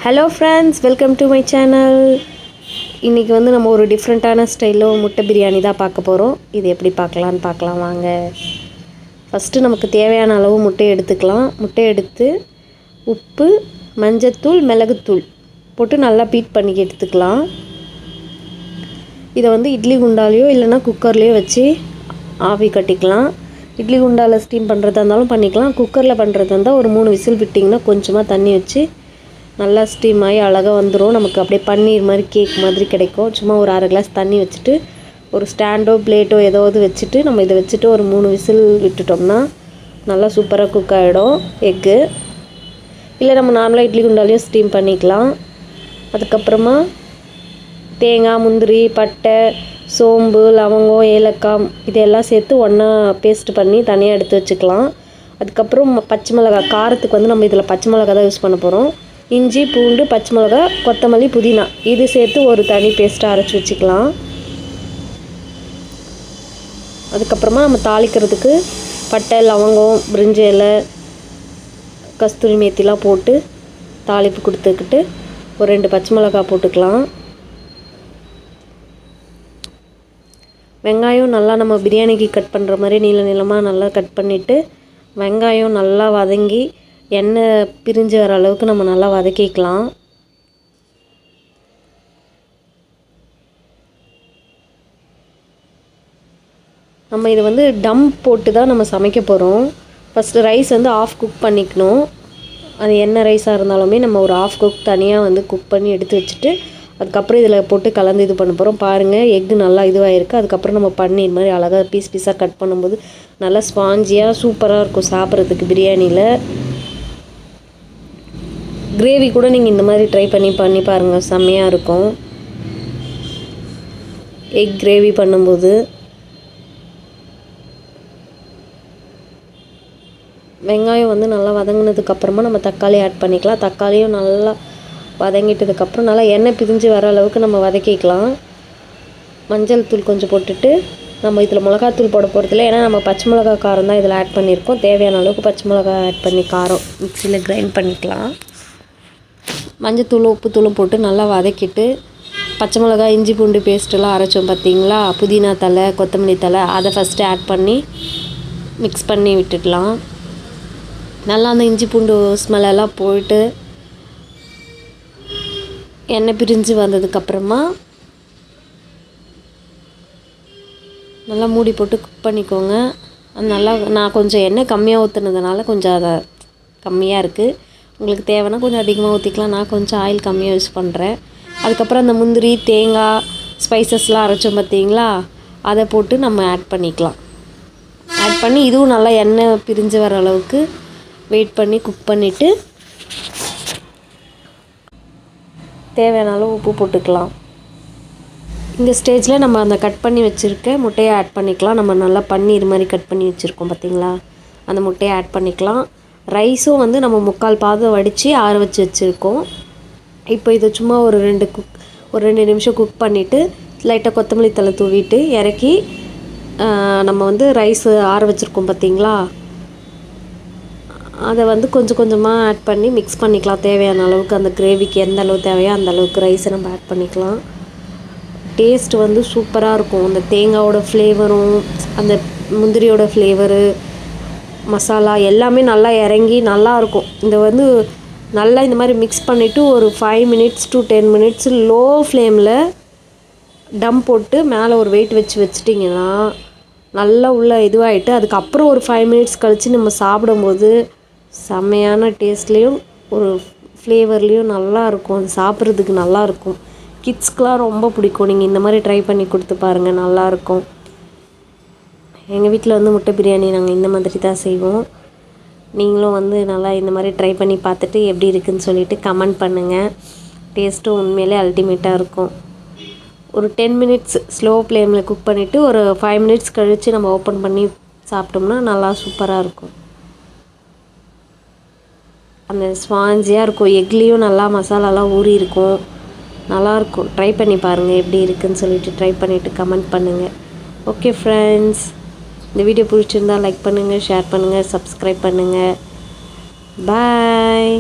Hello friends, welcome to my channel. இன்றைக்கி வந்து நம்ம ஒரு டிஃப்ரெண்ட்டான ஸ்டைலில் முட்டை பிரியாணி தான் பார்க்க போகிறோம். இது எப்படி பார்க்கலாம் வாங்க. ஃபஸ்ட்டு நமக்கு தேவையான அளவு முட்டையை எடுத்துக்கலாம். முட்டையை எடுத்து உப்பு, மஞ்சத்தூள், மிளகுத்தூள் போட்டு நல்லா பீட் பண்ணி எடுத்துக்கலாம். இதை வந்து இட்லி குண்டாலேயோ இல்லைனா குக்கர்லேயோ வச்சு ஆவி கட்டிக்கலாம். இட்லி குண்டாவில் ஸ்டீம் பண்ணுறதா இருந்தாலும் பண்ணிக்கலாம். குக்கரில் பண்ணுறதா இருந்தால் ஒரு 3 விசில் விட்டிங்கன்னா கொஞ்சமாக தண்ணி வச்சு நல்லா ஸ்டீம் ஆகி அழகாக வந்துடும். நமக்கு அப்படியே பன்னீர் மாதிரி கேக் மாதிரி கிடைக்கும். சும்மா ஒரு 1/2 கிளாஸ் தண்ணி வச்சுட்டு ஒரு ஸ்டாண்டோ பிளேட்டோ ஏதாவது வச்சுட்டு நம்ம இதை வச்சுட்டு ஒரு 3 விசில் விட்டுட்டோம்னா நல்லா சூப்பராக குக் ஆகிடும் எக்கு. இல்லை நம்ம நார்மலாக இட்லி குண்டாலையும் ஸ்டீம் பண்ணிக்கலாம். அதுக்கப்புறமா தேங்காய், முந்திரி, பட்டை, சோம்பு, லவங்கம், ஏலக்காய் இதெல்லாம் சேர்த்து ஒன்றா பேஸ்ட் பண்ணி தனியாக எடுத்து வச்சுக்கலாம். அதுக்கப்புறம் பச்சை மிளகாய், காரத்துக்கு வந்து நம்ம இதில் பச்சை மிளகாய் தான் யூஸ் பண்ண போகிறோம். இஞ்சி, பூண்டு, பச்சை மிளகா, கொத்தமல்லி, புதினா இது சேர்த்து ஒரு தனி பேஸ்ட்டாக அரைச்சி வச்சுக்கலாம். அதுக்கப்புறமா நம்ம தாளிக்கிறதுக்கு பட்டை, லவங்கம், பிரிஞ்சி இலை, கஸ்தூரி மேத்திலாம் போட்டு தாளிப்பு கொடுத்துக்கிட்டு ஒரு 2 பச்சை மிளகா போட்டுக்கலாம். வெங்காயம் நல்லா நம்ம பிரியாணிக்கு கட் பண்ணுற மாதிரி நீளமாக நல்லா கட் பண்ணிவிட்டு வெங்காயம் நல்லா வதங்கி எண்ணெய் பிரிஞ்சு வர அளவுக்கு நம்ம நல்லா வதக்கிக்கலாம். நம்ம இது வந்து டம் போட்டு தான் நம்ம சமைக்க போகிறோம். ஃபஸ்ட்டு ரைஸ் வந்து ஆஃப் குக் பண்ணிக்கணும். அது என்ன ரைஸாக இருந்தாலுமே நம்ம ஒரு ஆஃப் குக் தனியாக வந்து குக் பண்ணி எடுத்து வச்சுட்டு அதுக்கப்புறம் இதில் போட்டு கலந்து இது பண்ண போகிறோம். பாருங்கள், எக்கு நல்லா இதுவாகிருக்கு. அதுக்கப்புறம் நம்ம பன்னீர் மாதிரி அழகாக பீஸாக கட் பண்ணும்போது நல்லா ஸ்பாஞ்சியாக சூப்பராக இருக்கும் சாப்பிட்றதுக்கு. பிரியாணியில் கிரேவி கூட நீங்கள் இந்த மாதிரி ட்ரை பண்ணி பாருங்கள், செம்மையாக இருக்கும். எக் கிரேவி பண்ணும்போது வெங்காயம் வந்து நல்லா வதங்கினதுக்கப்புறமா நம்ம தக்காளி ஆட் பண்ணிக்கலாம். தக்காளியும் நல்லா வதங்கிட்டதுக்கப்புறம் நல்லா எண்ணெய் பிரிஞ்சு வர அளவுக்கு நம்ம வதக்கிக்கலாம். மஞ்சள் தூள் கொஞ்சம் போட்டுட்டு நம்ம இதில் மிளகாத்தூள் போட போகிறதில்ல, ஏன்னா நம்ம பச்சை மிளகா காரம் தான் இதில் ஆட் பண்ணியிருக்கோம். தேவையான அளவுக்கு பச்சை மிளகா ஆட் பண்ணி காரம் மிக்சியில் கிரைண்ட் பண்ணிக்கலாம். மஞ்சத்தூள், உப்புத்தூளும் போட்டு நல்லா வதக்கிட்டு பச்சை மிளகா, இஞ்சி பூண்டு பேஸ்ட்டெல்லாம் அரைச்சோம் பார்த்தீங்களா, புதினா தலை, கொத்தமல்லி தலை அதை ஃபஸ்ட்டு ஆட் பண்ணி மிக்ஸ் பண்ணி விட்டுடலாம். நல்லா அந்த இஞ்சி பூண்டு ஸ்மெல்லெல்லாம் போயிட்டு எண்ணெய் பிரிஞ்சு வந்ததுக்கப்புறமா நல்லா மூடி போட்டு குக் பண்ணிக்கோங்க. அது நல்லா நான் கொஞ்சம் எண்ணெய் கம்மியாக ஊற்றுனதுனால கொஞ்சம் அதை கம்மியாக இருக்குது. உங்களுக்கு தேவைன்னா கொஞ்சம் அதிகமாக ஊற்றிக்கலாம். நான் கொஞ்சம் ஆயில் கம்மியாக யூஸ் பண்ணுறேன். அதுக்கப்புறம் அந்த முந்திரி, தேங்காய், ஸ்பைசஸ்லாம் அரைச்சோம் பார்த்தீங்களா, அதை போட்டு நம்ம ஆட் பண்ணிக்கலாம். ஆட் பண்ணி இதுவும் நல்லா எண்ணெய் பிரிஞ்சு வர அளவுக்கு வெயிட் பண்ணி குக் பண்ணிவிட்டு தேவையான அளவு உப்பு போட்டுக்கலாம். இந்த ஸ்டேஜில் நம்ம அந்த கட் பண்ணி வச்சுருக்க முட்டையை ஆட் பண்ணிக்கலாம். நம்ம நல்லா பன்னீர் மாதிரி கட் பண்ணி வச்சுருக்கோம் பார்த்தீங்களா, அந்த முட்டையை ஆட் பண்ணிக்கலாம். ரைஸும் வந்து நம்ம 3/4 பாதம் வடித்து ஆற வச்சுருக்கோம். இப்போ இதை சும்மா ஒரு 2 நிமிஷம் குக் பண்ணிவிட்டு லைட்டாக கொத்தமல்லி தழை தூவிட்டு இறக்கி நம்ம வந்து ரைஸ் ஆற வச்சுருக்கோம் பார்த்தீங்களா, அதை வந்து கொஞ்சம் கொஞ்சமாக ஆட் பண்ணி மிக்ஸ் பண்ணிக்கலாம். தேவையான அளவுக்கு அந்த கிரேவிக்கு எந்த அளவு தேவையோ அந்த அளவுக்கு ரைஸை நம்ம ஆட் பண்ணிக்கலாம். டேஸ்ட் வந்து சூப்பராக இருக்கும். அந்த தேங்காயோட ஃப்ளேவரும் அந்த முந்திரியோட ஃப்ளேவரு, மசாலா எல்லாமே நல்லா இறங்கி நல்லாயிருக்கும். இந்த வந்து நல்லா இந்த மாதிரி மிக்ஸ் பண்ணிவிட்டு ஒரு 5 minutes to 10 minutes லோ ஃப்ளேமில் டம் போட்டு மேலே ஒரு வெயிட் வச்சுட்டிங்கன்னா நல்லா உள்ள இதுவாகிட்டு அதுக்கப்புறம் ஒரு 5 minutes கழித்து நம்ம சாப்பிடும்போது செம்மையான டேஸ்ட்லேயும் ஒரு ஃப்ளேவர்லேயும் நல்லாயிருக்கும். அது சாப்பிட்றதுக்கு நல்லாயிருக்கும். கிட்ஸ்க்கெலாம் ரொம்ப பிடிக்கும். நீங்கள் இந்த மாதிரி ட்ரை பண்ணி கொடுத்து பாருங்கள், நல்லாயிருக்கும். எங்கள் வீட்டில் வந்து முட்டை பிரியாணி நாங்கள் இந்த மாதிரி தான் செய்வோம். நீங்களும் வந்து நல்லா இந்த மாதிரி ட்ரை பண்ணி பார்த்துட்டு எப்படி இருக்குதுன்னு சொல்லிவிட்டு கமெண்ட் பண்ணுங்கள். டேஸ்ட்டும் உண்மையிலே அல்டிமேட்டாக இருக்கும். ஒரு 10 minutes ஸ்லோ ஃப்ளேமில் குக் பண்ணிவிட்டு ஒரு 5 minutes கழித்து நம்ம ஓப்பன் பண்ணி சாப்பிட்டோம்னா நல்லா சூப்பராக இருக்கும். அந்த ஸ்பாஞ்சியாக இருக்கும். எக்லேயும் நல்லா மசாலாலாம் ஊறி இருக்கும், நல்லாயிருக்கும். ட்ரை பண்ணி பாருங்கள் எப்படி இருக்குதுன்னு சொல்லிவிட்டு ட்ரை பண்ணிவிட்டு கமெண்ட் பண்ணுங்கள். ஓகே ஃப்ரெண்ட்ஸ், இந்த வீடியோ பிடிச்சிருந்தால் லைக் பண்ணுங்கள், ஷேர் பண்ணுங்கள், சப்ஸ்கிரைப் பண்ணுங்கள். பாய்.